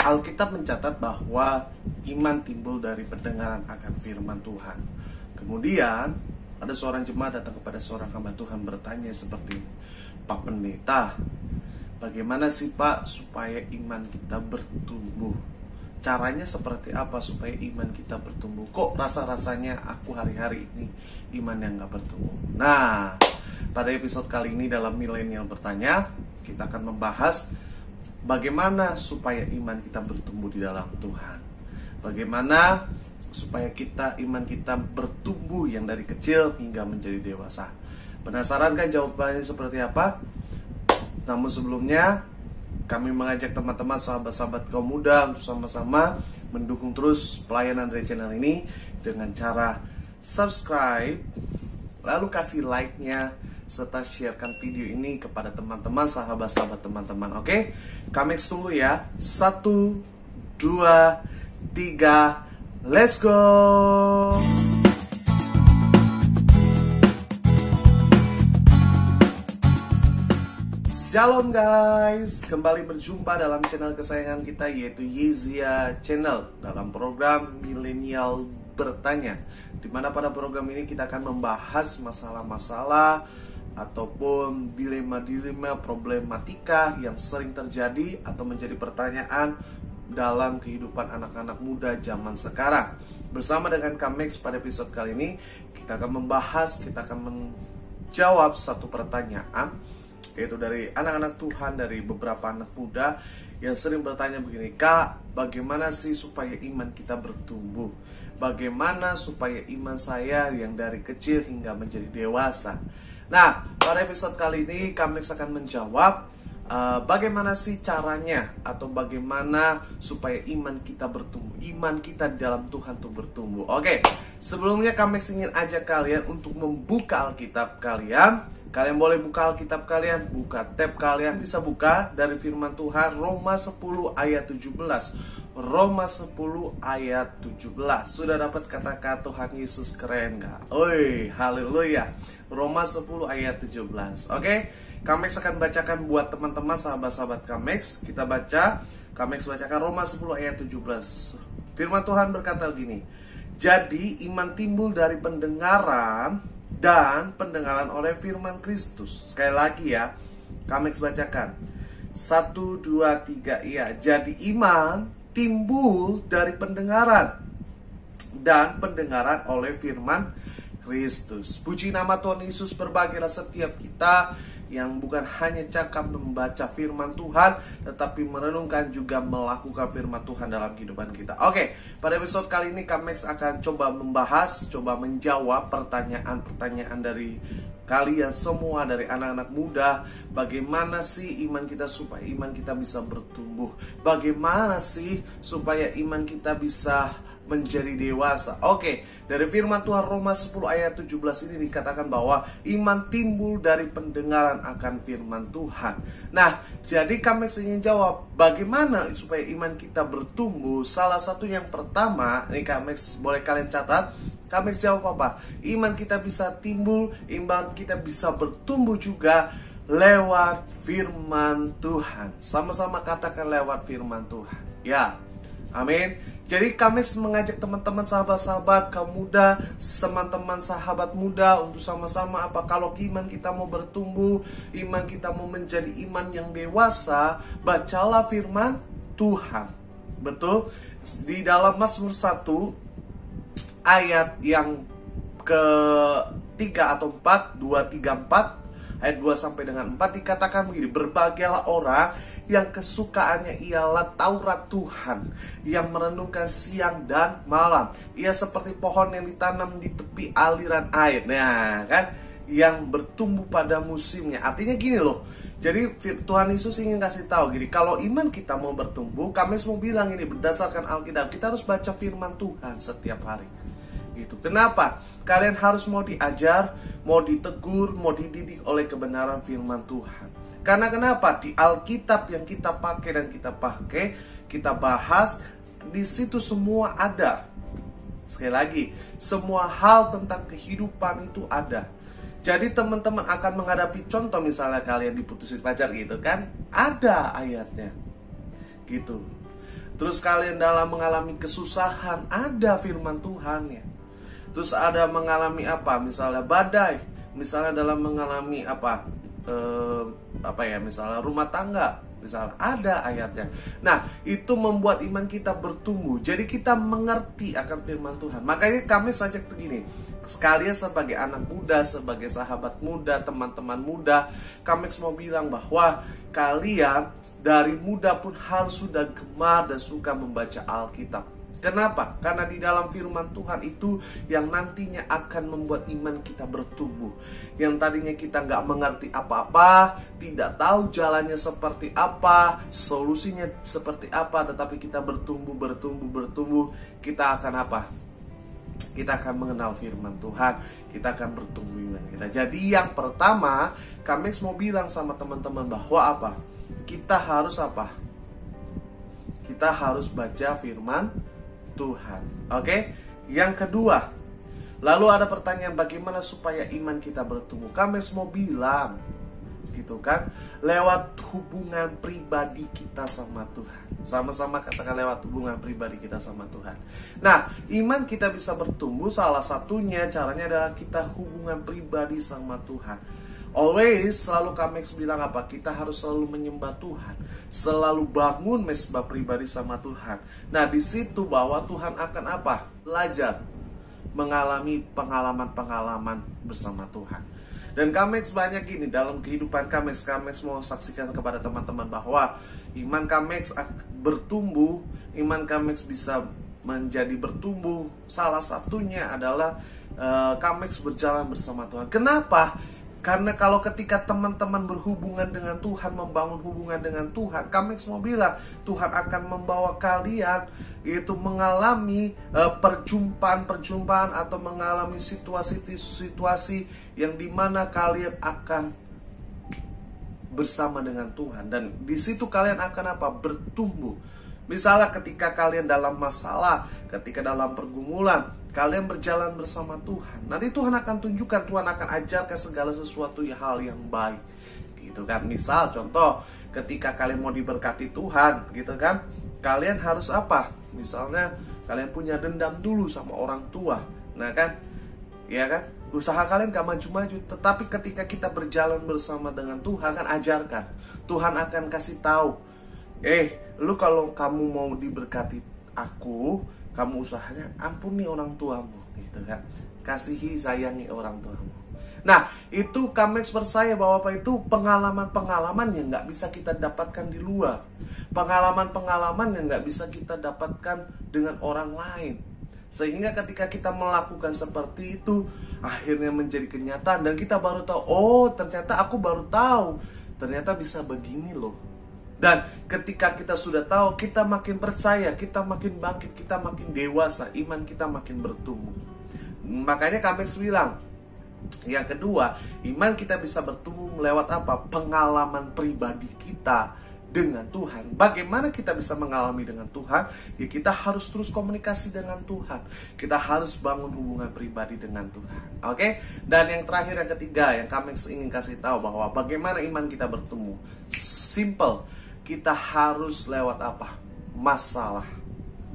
Alkitab mencatat bahwa iman timbul dari pendengaran akan firman Tuhan. Kemudian ada seorang jemaat datang kepada seorang hamba Tuhan bertanya seperti ini, "Pak Pendeta, bagaimana sih Pak supaya iman kita bertumbuh? Caranya seperti apa supaya iman kita bertumbuh? Kok rasa-rasanya aku hari-hari ini iman yang gak bertumbuh?" Nah, pada episode kali ini dalam Milenial Bertanya, kita akan membahas bagaimana supaya iman kita bertumbuh di dalam Tuhan. Bagaimana supaya iman kita bertumbuh yang dari kecil hingga menjadi dewasa. Penasaran kan jawabannya seperti apa? Namun sebelumnya, kami mengajak teman-teman sahabat-sahabat kaum muda untuk sama-sama mendukung terus pelayanan dari channel ini dengan cara subscribe, lalu kasih like-nya, serta sharekan video ini kepada teman-teman, sahabat-sahabat teman-teman. Oke? Kami tunggu ya. 1, 2, 3, let's go! Shalom guys, kembali berjumpa dalam channel kesayangan kita yaitu Yezia Channel dalam program Milenial Bertanya, dimana pada program ini kita akan membahas masalah-masalah ataupun dilema-dilema, problematika yang sering terjadi atau menjadi pertanyaan dalam kehidupan anak-anak muda zaman sekarang. Bersama dengan Kamex pada episode kali ini, kita akan membahas, kita akan menjawab satu pertanyaan, yaitu dari anak-anak Tuhan, dari beberapa anak muda yang sering bertanya begini, "Kak, bagaimana sih supaya iman kita bertumbuh? Bagaimana supaya iman saya yang dari kecil hingga menjadi dewasa?" Nah, pada episode kali ini kami akan menjawab bagaimana sih caranya atau bagaimana supaya iman kita bertumbuh, iman kita di dalam Tuhan tuh bertumbuh. Oke, sebelumnya kami ingin ajak kalian untuk membuka Alkitab kalian. Kalian boleh buka Alkitab kalian, buka tab kalian, bisa buka dari firman Tuhan Roma 10 ayat 17. Roma 10 ayat 17. Sudah dapat kata-kata Tuhan Yesus keren gak? Oi, haleluya. Roma 10 ayat 17. Oke, Kamex akan bacakan buat teman-teman sahabat-sahabat Kamex. Kita baca, Kamex bacakan Roma 10 ayat 17. Firman Tuhan berkata begini, "Jadi iman timbul dari pendengaran dan pendengaran oleh firman Kristus." Sekali lagi ya, Kamex bacakan 1, 2, 3. Iya, jadi iman timbul dari pendengaran dan pendengaran oleh firman Kristus. Puji nama Tuhan Yesus. Berbahagialah setiap kita yang bukan hanya cakap membaca firman Tuhan, tetapi merenungkan juga melakukan firman Tuhan dalam kehidupan kita. Oke, pada episode kali ini Kamex akan coba membahas, coba menjawab pertanyaan-pertanyaan dari kalian semua, dari anak-anak muda. Bagaimana sih iman kita supaya iman kita bisa bertumbuh? Bagaimana sih supaya iman kita bisa menjadi dewasa? Oke, dari firman Tuhan Roma 10 ayat 17 ini dikatakan bahwa iman timbul dari pendengaran akan firman Tuhan. Nah, jadi kami ingin jawab bagaimana supaya iman kita bertumbuh. Salah satu yang pertama, ini kami boleh kalian catat, kami jawab apa? Iman kita bisa timbul, iman kita bisa bertumbuh juga lewat firman Tuhan. Sama-sama katakan lewat firman Tuhan. Ya, amin. Jadi kami mengajak teman-teman sahabat-sahabat kaum muda, teman-teman sahabat muda untuk sama-sama apa? Kalau iman kita mau bertumbuh, iman kita mau menjadi iman yang dewasa, bacalah firman Tuhan. Betul? Di dalam Mazmur 1 ayat yang ke-3 atau 4, 2, 3, 4, ayat 2 sampai dengan 4 dikatakan begini, "Berbahagialah orang yang kesukaannya ialah Taurat Tuhan, yang merenungkan siang dan malam. Ia seperti pohon yang ditanam di tepi aliran air." Nah, kan, yang bertumbuh pada musimnya. Artinya gini loh. Jadi Tuhan Yesus ingin kasih tahu gini, kalau iman kita mau bertumbuh, kami mau bilang ini berdasarkan Alkitab, kita harus baca firman Tuhan setiap hari. Gitu. Kenapa? Kalian harus mau diajar, mau ditegur, mau dididik oleh kebenaran firman Tuhan. Karena kenapa? Di Alkitab yang kita pakai dan kita bahas, di situ semua ada. Sekali lagi, semua hal tentang kehidupan itu ada. Jadi teman-teman akan menghadapi contoh, misalnya kalian diputusin pacar gitu kan, ada ayatnya gitu. Terus kalian dalam mengalami kesusahan, ada firman Tuhan ya. Terus ada mengalami apa? Misalnya badai, misalnya dalam mengalami misalnya rumah tangga, misalnya ada ayatnya. Nah, itu membuat iman kita bertumbuh. Jadi kita mengerti akan firman Tuhan. Makanya kami sajak begini, sekalian sebagai anak muda, sebagai sahabat muda, teman-teman muda, kami mau bilang bahwa kalian dari muda pun harus sudah gemar dan suka membaca Alkitab. Kenapa? Karena di dalam firman Tuhan itu yang nantinya akan membuat iman kita bertumbuh. Yang tadinya kita nggak mengerti apa-apa, tidak tahu jalannya seperti apa, solusinya seperti apa, tetapi kita bertumbuh, kita akan apa? Kita akan mengenal firman Tuhan, kita akan bertumbuh iman kita. Jadi yang pertama, kami mau bilang sama teman-teman bahwa apa? Kita harus apa? Kita harus baca firman Tuhan. Oke? Yang kedua, lalu ada pertanyaan, bagaimana supaya iman kita bertumbuh? Kami mau bilang gitu kan, lewat hubungan pribadi kita sama Tuhan. Sama-sama katakan, lewat hubungan pribadi kita sama Tuhan. Nah, iman kita bisa bertumbuh, salah satunya caranya adalah kita hubungan pribadi sama Tuhan. Always, selalu kami bilang apa? Kita harus selalu menyembah Tuhan, selalu bangun mesbah pribadi sama Tuhan. Nah, di situ bahwa Tuhan akan apa? Belajar mengalami pengalaman-pengalaman bersama Tuhan. Dan kami banyak ini dalam kehidupan kami mau saksikan kepada teman-teman bahwa iman kami bertumbuh, iman kami bisa menjadi bertumbuh. Salah satunya adalah kami berjalan bersama Tuhan. Kenapa? Karena kalau ketika teman-teman berhubungan dengan Tuhan, membangun hubungan dengan Tuhan, kami semua bilang Tuhan akan membawa kalian itu mengalami perjumpaan-perjumpaan atau mengalami situasi-situasi yang dimana kalian akan bersama dengan Tuhan. Dan di situ kalian akan apa? Bertumbuh. Misalnya ketika kalian dalam masalah, ketika dalam pergumulan, kalian berjalan bersama Tuhan, nanti Tuhan akan tunjukkan, Tuhan akan ajarkan segala sesuatu hal yang baik, gitu kan. Misal contoh, ketika kalian mau diberkati Tuhan, gitu kan, kalian harus apa? Misalnya kalian punya dendam dulu sama orang tua, nah kan, ya kan, usaha kalian gak maju-maju. Tetapi ketika kita berjalan bersama dengan Tuhan, akan ajarkan, Tuhan akan kasih tahu, lu kalau kamu mau diberkati aku, kamu usahanya ampuni orang tuamu, gitu kan. Kasihi, sayangi orang tuamu. Nah, itu kami percaya bahwa apa itu pengalaman-pengalaman yang nggak bisa kita dapatkan di luar. Pengalaman-pengalaman yang nggak bisa kita dapatkan dengan orang lain. Sehingga ketika kita melakukan seperti itu, akhirnya menjadi kenyataan. Dan kita baru tahu, oh ternyata aku baru tahu, ternyata bisa begini loh. Dan ketika kita sudah tahu, kita makin percaya, kita makin bangkit, kita makin dewasa, iman kita makin bertumbuh. Makanya kami bilang, yang kedua, iman kita bisa bertumbuh lewat apa? Pengalaman pribadi kita dengan Tuhan. Bagaimana kita bisa mengalami dengan Tuhan? Ya kita harus terus komunikasi dengan Tuhan. Kita harus bangun hubungan pribadi dengan Tuhan. Oke? Dan yang terakhir, yang ketiga, yang kami ingin kasih tahu bahwa bagaimana iman kita bertumbuh. Simple. Kita harus lewat apa? Masalah.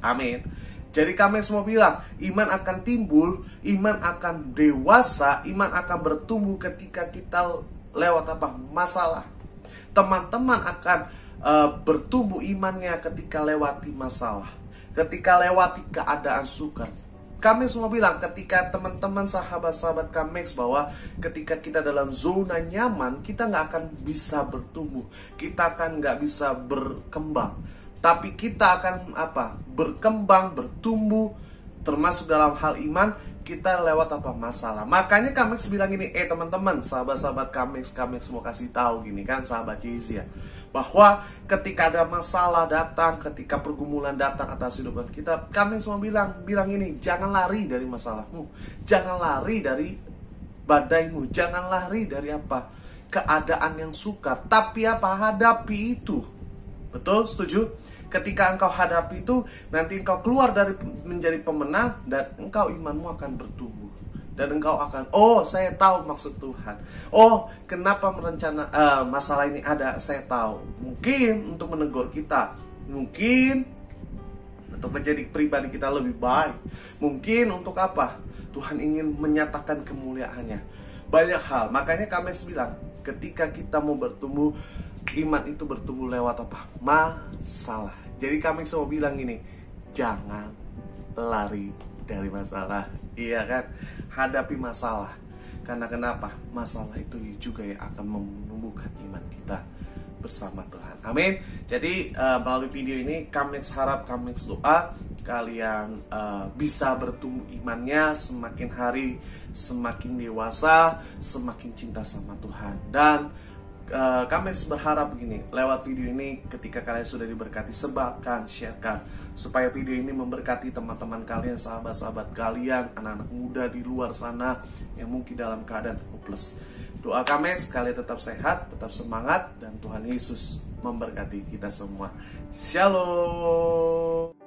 Amin. Jadi kami semua bilang, iman akan timbul, iman akan dewasa, iman akan bertumbuh ketika kita lewat apa? Masalah. Teman-teman akan bertumbuh imannya ketika lewati masalah, ketika lewati keadaan sukar. Kami semua bilang, ketika teman-teman sahabat-sahabat kami bahwa ketika kita dalam zona nyaman, kita nggak akan bisa bertumbuh, kita akan nggak bisa berkembang. Tapi kita akan apa? Berkembang, bertumbuh, termasuk dalam hal iman, kita lewat apa? Masalah. Makanya kami bilang gini, teman-teman, sahabat-sahabat kami semua kasih tahu gini kan, sahabat Yesus ya, bahwa ketika ada masalah datang, ketika pergumulan datang atas hidup kita, kami semua bilang ini, jangan lari dari masalahmu, jangan lari dari badaimu, jangan lari dari apa? Keadaan yang sukar, tapi apa? Hadapi itu. Betul? Setuju? Ketika engkau hadapi itu, nanti engkau keluar dari menjadi pemenang, dan engkau imanmu akan bertumbuh. Dan engkau akan, oh saya tahu maksud Tuhan. Oh kenapa merencana masalah ini ada, saya tahu. Mungkin untuk menegur kita, mungkin untuk menjadi pribadi kita lebih baik. Mungkin untuk apa? Tuhan ingin menyatakan kemuliaannya. Banyak hal, makanya Kamex bilang, ketika kita mau bertumbuh, iman itu bertumbuh lewat apa? Masalah. Jadi Kamex mau bilang gini, jangan lari dari masalah. Iya kan? Hadapi masalah. Karena kenapa? Masalah itu juga yang akan menumbuhkan iman kita bersama Tuhan. Amin. Jadi melalui video ini Kamex harap, Kamex doa kalian bisa bertumbuh imannya semakin hari, semakin dewasa, semakin cinta sama Tuhan. Dan Kamex berharap begini, lewat video ini ketika kalian sudah diberkati, sebarkan, sharekan, supaya video ini memberkati teman-teman kalian, sahabat-sahabat kalian, anak-anak muda di luar sana yang mungkin dalam keadaan hopeless. Doa Kamex, kalian tetap sehat, tetap semangat, dan Tuhan Yesus memberkati kita semua. Shalom.